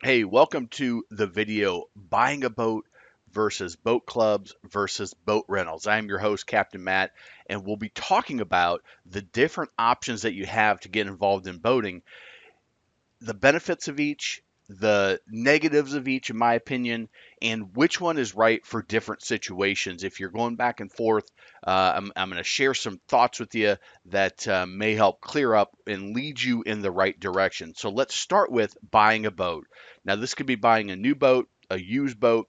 Hey, welcome to the video Buying a Boat versus Boat Clubs versus Boat Rentals. I'm your host, Captain Matt, and we'll be talking about the different options that you have to get involved in boating, the benefits of each, the negatives of each, in my opinion, and which one is right for different situations. If you're going back and forth, I'm going to share some thoughts with you that may help clear up and lead you in the right direction. So let's start with buying a boat. Now, this could be buying a new boat, a used boat,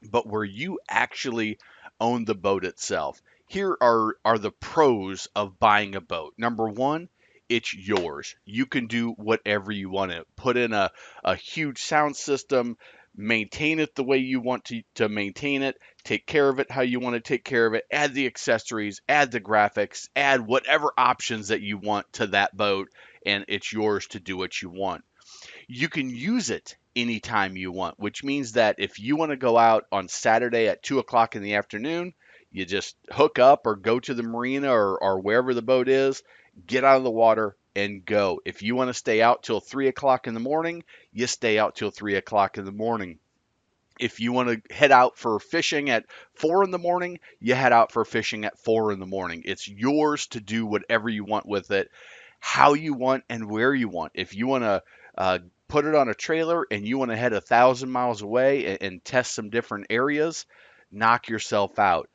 but where you actually own the boat itself. Here are the pros of buying a boat. Number one, it's yours. You can do whatever you want to. Put in a huge sound system, maintain it the way you want to maintain it, take care of it how you want to take care of it, add the accessories, add the graphics, add whatever options that you want to that boat, and it's yours to do what you want. You can use it anytime you want, which means that if you want to go out on Saturday at 2 o'clock in the afternoon, you just hook up or go to the marina or wherever the boat is, get out of the water and go. If you want to stay out till 3 o'clock in the morning, you stay out till 3 o'clock in the morning. If you want to head out for fishing at 4 in the morning, you head out for fishing at 4 in the morning. It's yours to do whatever you want with it, how you want and where you want. If you want to put it on a trailer and you want to head 1,000 miles away and test some different areas, knock yourself out.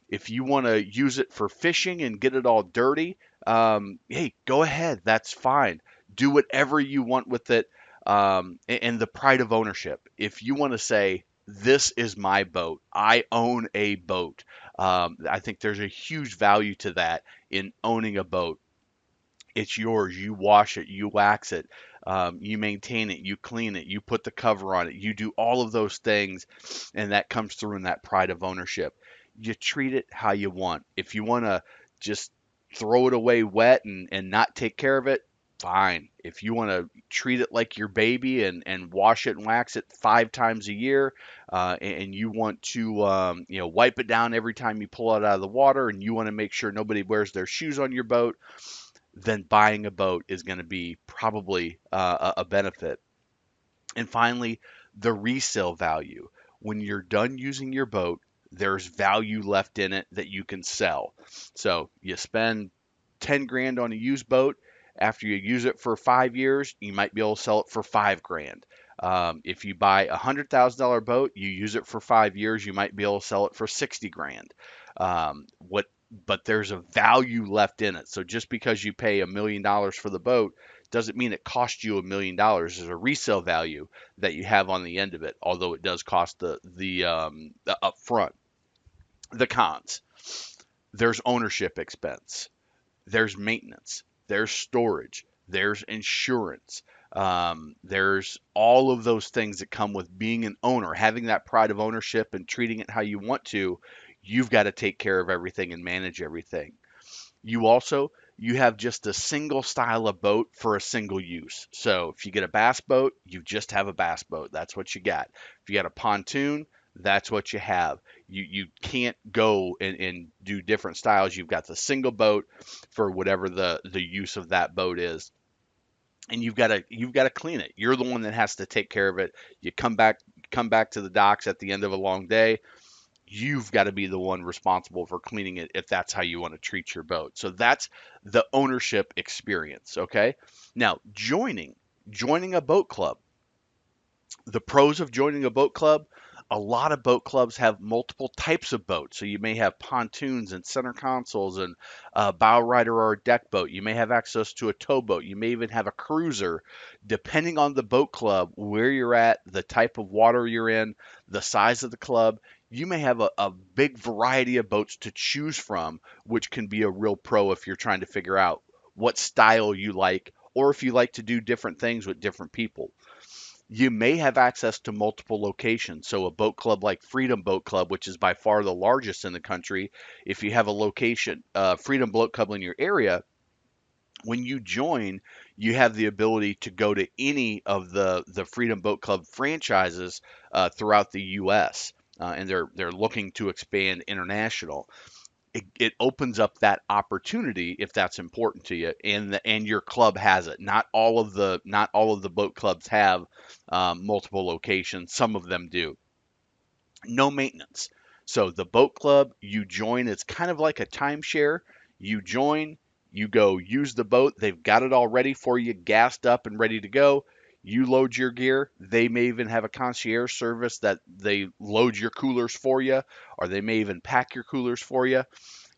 If you want to use it for fishing and get it all dirty, hey, go ahead. That's fine. Do whatever you want with it. And the pride of ownership. If you want to say, this is my boat, I own a boat, I think there's a huge value to that in owning a boat. It's yours. You wash it, you wax it, you maintain it, you clean it, you put the cover on it, you do all of those things, and that comes through in that pride of ownership. You treat it how you want. If you want to just throw it away wet and not take care of it, fine. If you want to treat it like your baby and wash it and wax it 5 times a year, and you want to wipe it down every time you pull it out of the water, and you want to make sure nobody wears their shoes on your boat, then buying a boat is going to be probably a benefit. And finally, the resale value. When you're done using your boat, there's value left in it that you can sell. So you spend 10 grand on a used boat. After you use it for 5 years, you might be able to sell it for 5 grand. If you buy a $100,000 boat, you use it for 5 years, you might be able to sell it for 60 grand. What But there's a value left in it. So just because you pay $1 million for the boat doesn't mean it cost you $1 million. There's a resale value that you have on the end of it, although it does cost the upfront. The cons: there's ownership expense, there's maintenance, there's storage, there's insurance. There's all of those things that come with being an owner, having that pride of ownership and treating it how you want to. You've got to take care of everything and manage everything. You have just a single style of boat for a single use. So if you get a bass boat, you just have a bass boat. That's what you got. If you got a pontoon, that's what you have. You can't go and do different styles. You've got the single boat for whatever the use of that boat is. And you've got to clean it. You're the one that has to take care of it. You come back to the docks at the end of a long day, you've got to be the one responsible for cleaning it if that's how you want to treat your boat. So that's the ownership experience, okay? Now, joining a boat club. The pros of joining a boat club: a lot of boat clubs have multiple types of boats. So you may have pontoons and center consoles and a bow rider or a deck boat. You may have access to a towboat. You may even have a cruiser. Depending on the boat club, where you're at, the type of water you're in, the size of the club, you may have a big variety of boats to choose from, which can be a real pro if you're trying to figure out what style you like, or if you like to do different things with different people. You may have access to multiple locations. So a boat club like Freedom Boat Club, which is by far the largest in the country, if you have a location, Freedom Boat Club in your area, when you join, you have the ability to go to any of the Freedom Boat Club franchises throughout the U.S. And they're looking to expand international. it opens up that opportunity if that's important to you, and your club has it. Not all of the boat clubs have multiple locations. Some of them do. No maintenance. So the boat club you join, it's kind of like a timeshare. You join, you go use the boat. They've got it all ready for you, gassed up and ready to go. You load your gear. They may even have a concierge service that they load your coolers for you, or they may even pack your coolers for you.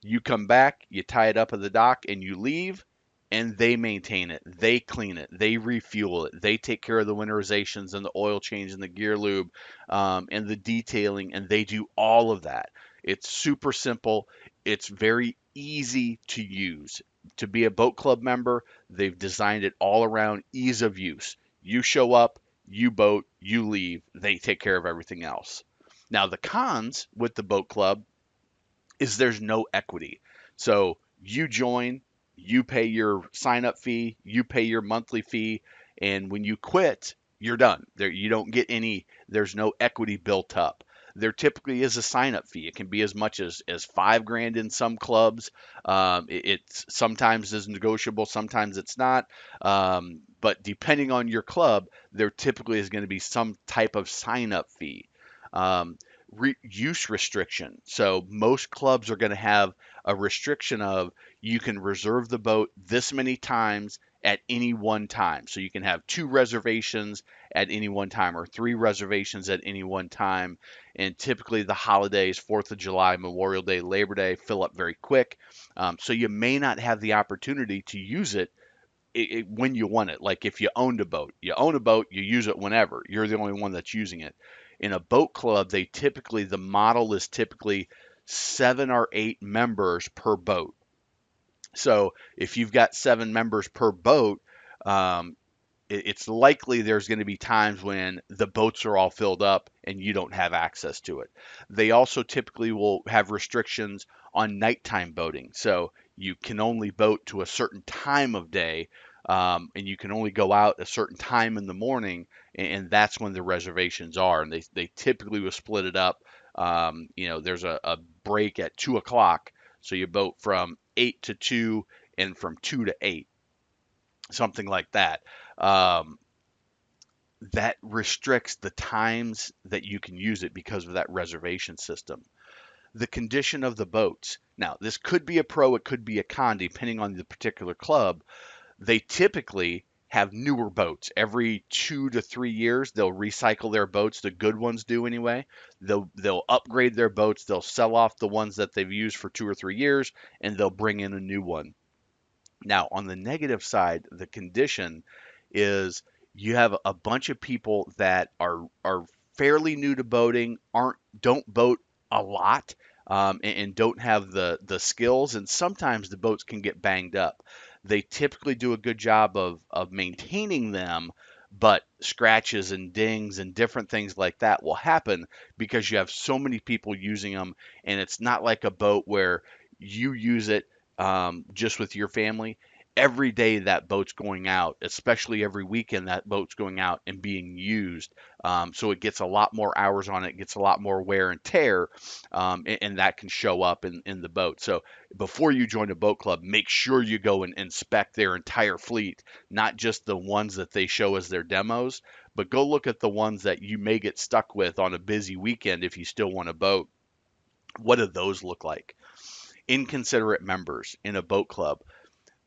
You come back, you tie it up at the dock, and you leave, and they maintain it. They clean it. They refuel it. They take care of the winterizations and the oil change and the gear lube and the detailing, and they do all of that. It's super simple. It's very easy to use. To be a boat club member, they've designed it all around ease of use. You show up, you boat, you leave. They take care of everything else. Now, the cons with the boat club is there's no equity. So you join, you pay your sign up fee, you pay your monthly fee, and when you quit, you're done. There you don't get any, there's no equity built up. There typically is a sign up fee. It can be as much as 5 grand in some clubs. It's sometimes is negotiable, sometimes it's not. But depending on your club, there typically is going to be some type of sign up fee. Um, Use restriction. So most clubs are going to have a restriction of you can reserve the boat this many times at any one time. So you can have 2 reservations at any one time or 3 reservations at any one time. And typically the holidays, 4th of July, Memorial Day, Labor Day, fill up very quick. So you may not have the opportunity to use it when you want it. Like if you own a boat, you use it whenever. You're the only one that's using it. In a boat club, the model is typically 7 or 8 members per boat. So if you've got 7 members per boat, um, it's likely there's going to be times when the boats are all filled up and you don't have access to it. They also typically will have restrictions on nighttime boating. So you can only boat to a certain time of day, and you can only go out a certain time in the morning, and that's when the reservations are. And they typically will split it up. There's a break at 2 o'clock. So you boat from 8 to 2 and from 2 to 8, something like that. Um, that restricts the times that you can use it because of that reservation system. The condition of the boats. Now, this could be a pro, it could be a con, depending on the particular club. They typically have newer boats. Every 2 to 3 years, they'll recycle their boats. The good ones do anyway. They'll upgrade their boats. They'll sell off the ones that they've used for 2 or 3 years, and they'll bring in a new one. Now, on the negative side, the condition is you have a bunch of people that are fairly new to boating, aren't don't boat a lot, and don't have the skills, and sometimes the boats can get banged up. They typically do a good job of maintaining them, but scratches and dings and different things like that will happen because you have so many people using them, and it's not like a boat where you use it just with your family. Every day that boat's going out, especially every weekend that boat's going out and being used. So it gets a lot more hours on it, gets a lot more wear and tear, and that can show up in the boat. So before you join a boat club, make sure you go and inspect their entire fleet, not just the ones that they show as their demos, but go look at the ones that you may get stuck with on a busy weekend if you still want a boat. What do those look like? Inconsiderate members in a boat club.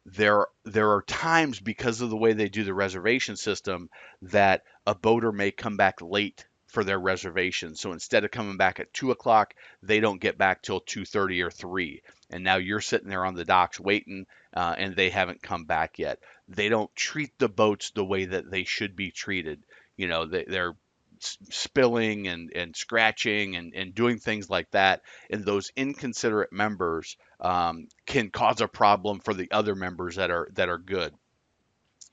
There are times because of the way they do the reservation system that a boater may come back late for their reservation. So instead of coming back at 2 o'clock, they don't get back till 2:30 or 3. And now you're sitting there on the docks waiting, and they haven't come back yet. They don't treat the boats the way that they should be treated. They're spilling and scratching and doing things like that. And those inconsiderate members can cause a problem for the other members that are good.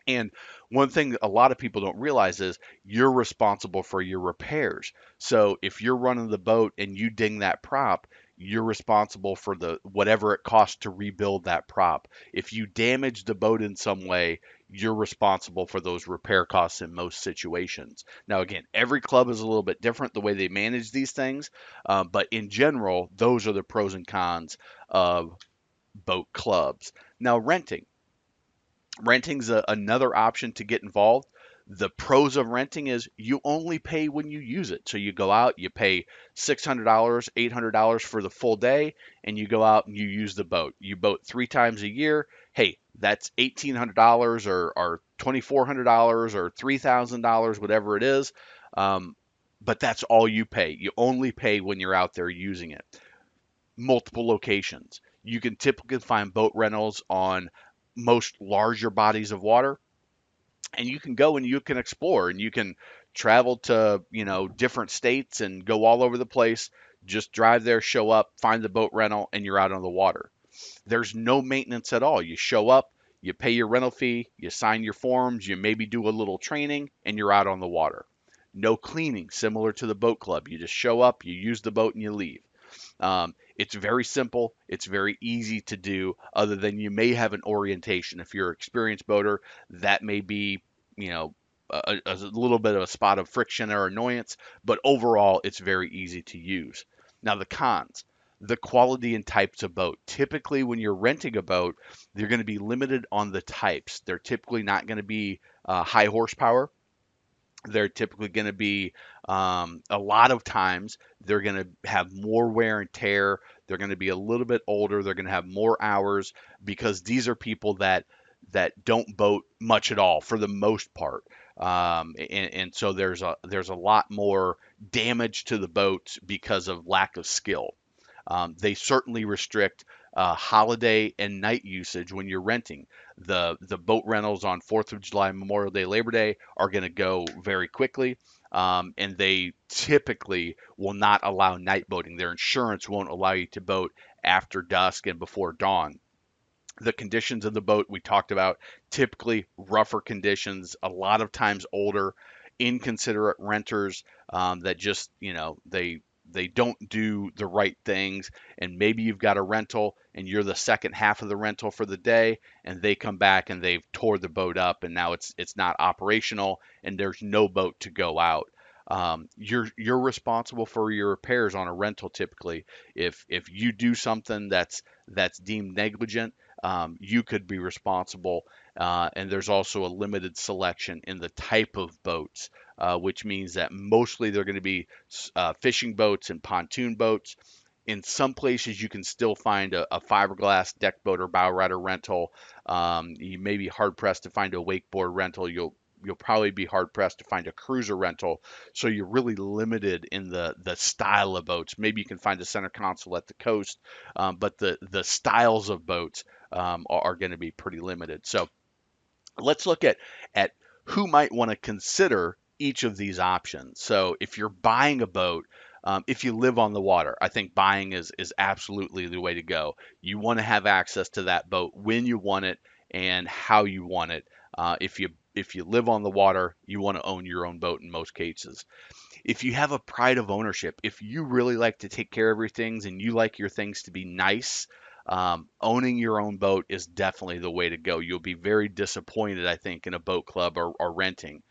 And one thing that a lot of people don't realize is you're responsible for your repairs. So if you're running the boat and you ding that prop, you're responsible for the whatever it costs to rebuild that prop. If you damage the boat in some way, you're responsible for those repair costs in most situations. Now, again, every club is a little bit different the way they manage these things, but in general, those are the pros and cons of boat clubs. Now, renting's another option to get involved. The pros of renting is you only pay when you use it. So you go out, you pay $600, $800 for the full day, and you go out and you use the boat. You boat 3 times a year. Hey, that's $1,800 or $2,400 or $3,000, whatever it is. Um, but that's all you pay. You only pay when you're out there using it. Multiple locations. You can typically find boat rentals on most larger bodies of water, and you can go and you can explore and you can travel to, different states and go all over the place. Just drive there, show up, find the boat rental, and you're out on the water. There's no maintenance at all. You show up, you pay your rental fee, you sign your forms, you maybe do a little training, and you're out on the water. No cleaning, similar to the boat club. You just show up, you use the boat, and you leave. It's very simple. It's very easy to do, other than you may have an orientation. If you're an experienced boater, that may be, a little bit of a spot of friction or annoyance, but overall, it's very easy to use. Now, the cons. The quality and types of boat. Typically, when you're renting a boat, they're going to be limited on the types. They're typically not going to be high horsepower. They're typically going to be, a lot of times they're going to have more wear and tear. They're going to be a little bit older. They're going to have more hours, because these are people that don't boat much at all for the most part. And so there's a lot more damage to the boats because of lack of skill. They certainly restrict holiday and night usage when you're renting. The boat rentals on 4th of July, Memorial Day, Labor Day are going to go very quickly, and they typically will not allow night boating. Their insurance won't allow you to boat after dusk and before dawn. The conditions of the boat we talked about, typically rougher conditions, a lot of times older, inconsiderate renters, that just, they don't do the right things. And maybe you've got a rental and you're the second half of the rental for the day, and they come back and they've tore the boat up, and now it's not operational and there's no boat to go out. You're responsible for your repairs on a rental typically. If you do something that's deemed negligent, you could be responsible. And there's also a limited selection in the type of boats, which means that mostly they're going to be fishing boats and pontoon boats. In some places, you can still find a fiberglass deck boat or bow rider rental. You may be hard pressed to find a wakeboard rental. You'll probably be hard pressed to find a cruiser rental. So you're really limited in the style of boats. Maybe you can find a center console at the coast, but the styles of boats, are going to be pretty limited. So let's look at who might want to consider each of these options. So if you're buying a boat, if you live on the water, I think buying is absolutely the way to go. You want to have access to that boat when you want it and how you want it. If you live on the water, you want to own your own boat in most cases. If you have a pride of ownership, if you really like to take care of your things and you like your things to be nice, owning your own boat is definitely the way to go. You'll be very disappointed, I think, in a boat club or renting.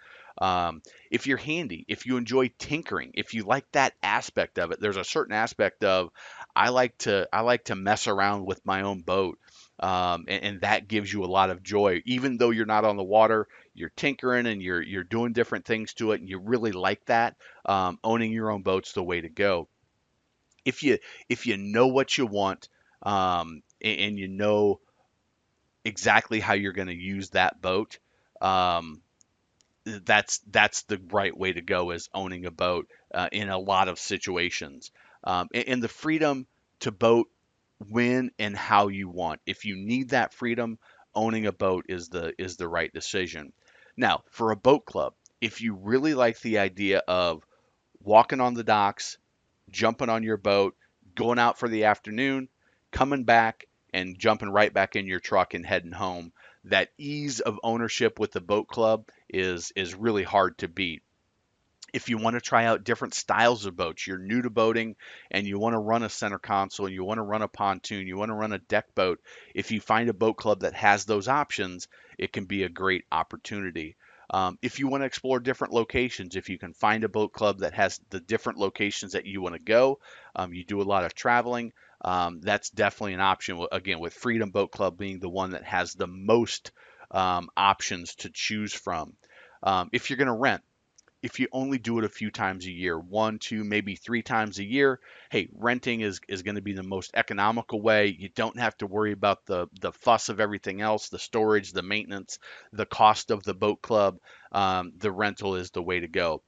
If you're handy, if you enjoy tinkering, if you like that aspect of it, there's a certain aspect of I like to mess around with my own boat. And that gives you a lot of joy, even though you're not on the water. You're tinkering and you're doing different things to it, and you really like that. Owning your own boat's the way to go. If you know what you want, and you know exactly how you're going to use that boat, um, that's the right way to go, is owning a boat, in a lot of situations, and the freedom to boat when and how you want. If you need that freedom, owning a boat is the right decision. Now, for a boat club, if you really like the idea of walking on the docks, jumping on your boat, going out for the afternoon, coming back, and jumping right back in your truck and heading home. That ease of ownership with the boat club is really hard to beat. If you want to try out different styles of boats, you're new to boating and you want to run a center console, and you want to run a pontoon, you want to run a deck boat, if you find a boat club that has those options, it can be a great opportunity. If you want to explore different locations, if you can find a boat club that has the different locations that you want to go, you do a lot of traveling, that's definitely an option. Again, with Freedom Boat Club being the one that has the most options to choose from. If you're going to rent, if you only do it a few times a year, one, two, maybe three times a year, hey, renting is going to be the most economical way. You don't have to worry about the fuss of everything else, the storage, the maintenance, the cost of the boat club. The rental is the way to go.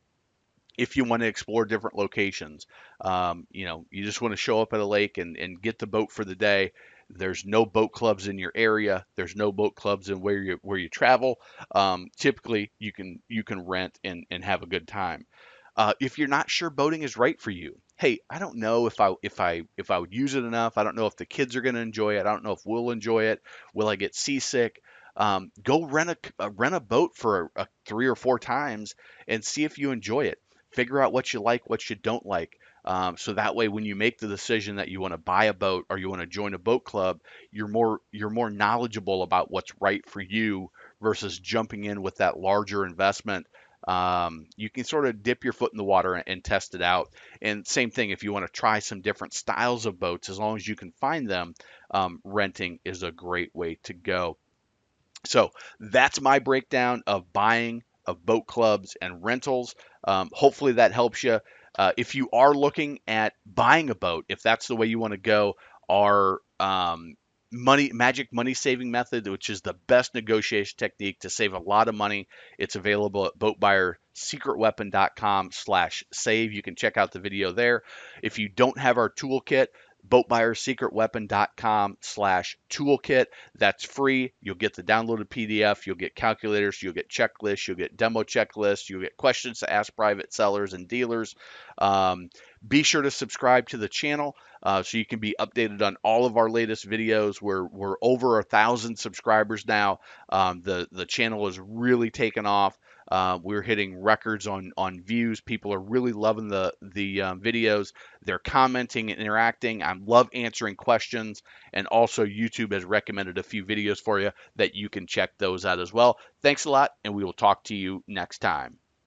If you want to explore different locations, you just want to show up at a lake and get the boat for the day. There's no boat clubs in your area. There's no boat clubs in where you travel. Typically, you can rent and have a good time. If you're not sure boating is right for you, hey, I don't know if I would use it enough. I don't know if the kids are going to enjoy it. I don't know if we'll enjoy it. Will I get seasick? Go rent a boat for 3 or 4 times and see if you enjoy it. Figure out what you like, what you don't like. So that way, when you make the decision that you want to buy a boat or you want to join a boat club, you're more knowledgeable about what's right for you versus jumping in with that larger investment. You can sort of dip your foot in the water and test it out. And same thing, if you want to try some different styles of boats, as long as you can find them, renting is a great way to go. So that's my breakdown of buying of boat clubs and rentals. Hopefully that helps you. If you are looking at buying a boat, if that's the way you want to go, our magic money saving method, which is the best negotiation technique to save a lot of money, it's available at boatbuyerSecretweapon.com/save. You can check out the video there. If you don't have our toolkit, boatbuyerSecretweapon.com/toolkit. That's free. You'll get the downloaded PDF. You'll get calculators. You'll get checklists. You'll get demo checklists. You'll get questions to ask private sellers and dealers. Um, be sure to subscribe to the channel so you can be updated on all of our latest videos. We're over 1,000 subscribers now. The channel is really taken off. We're hitting records on views. People are really loving the videos. They're commenting and interacting. I love answering questions. And also, YouTube has recommended a few videos for you that you can check those out as well. Thanks a lot, and we will talk to you next time.